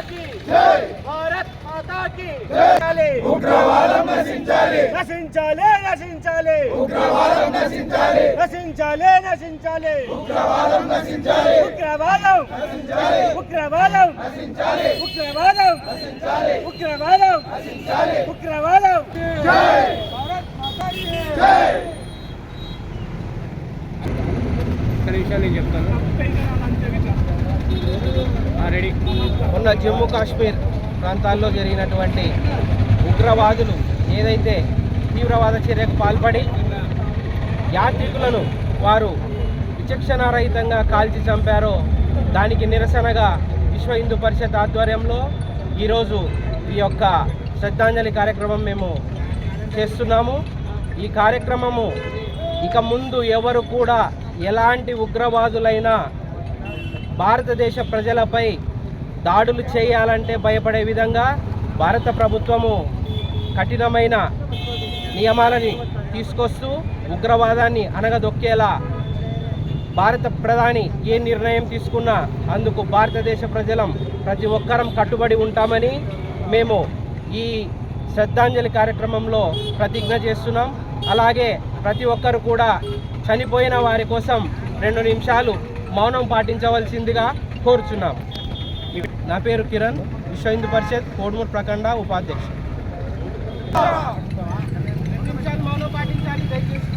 की जय, भारत माता की जय। ఉగ్రవాదం నశించాలి, నశించాలి నశించాలి, ఉగ్రవాదం నశించాలి, నశించాలి నశించాలి, ఉగ్రవాదం నశించాలి, ఉగ్రవాదం నశించాలి, ఉగ్రవాదం నశించాలి, ఉగ్రవాదం నశించాలి, ఉగ్రవాదం నశించాలి, ఉగ్రవాదం జై, భారత్ మాతా की జై. విషయాలు నేను చెప్తాను. రెడీ. మొన్న జమ్మూ కాశ్మీర్ ప్రాంతాల్లో జరిగినటువంటి ఉగ్రవాదులు ఏదైతే తీవ్రవాద చర్యకు పాల్పడి యాత్రికులను వారు విచక్షణారహితంగా కాల్చి చంపారో దానికి నిరసనగా విశ్వ హిందూ పరిషత్ ఆధ్వర్యంలో ఈరోజు ఈ యొక్క శ్రద్ధాంజలి కార్యక్రమం మేము చేస్తున్నాము. ఈ కార్యక్రమము ఇక ముందు ఎవరు కూడా ఎలాంటి ఉగ్రవాదులైనా భారతదేశ ప్రజలపై దాడులు చేయాలంటే భయపడే విధంగా భారత ప్రభుత్వము కఠినమైన నియమాలని తీసుకొస్తూ ఉగ్రవాదాన్ని అనగదొక్కేలా భారత ప్రధాని ఏ నిర్ణయం తీసుకున్నా అందుకు భారతదేశ ప్రజలం ప్రతి ఒక్కరం కట్టుబడి ఉంటామని మేము ఈ శ్రద్ధాంజలి కార్యక్రమంలో ప్రతిజ్ఞ చేస్తున్నాం. అలాగే ప్రతి ఒక్కరు కూడా చనిపోయిన వారి కోసం 2 నిమిషాలు మౌనం పాటించవలసిందిగా కోరుచున్నాం. నా పేరు కిరణ్, విశ్వ హిందూ పరిషత్ కోడుమూరు ప్రఖండ ఉపాధ్యక్షుడు. 2 నిమిషాలు మౌనం పాటించాలి దయచేసి.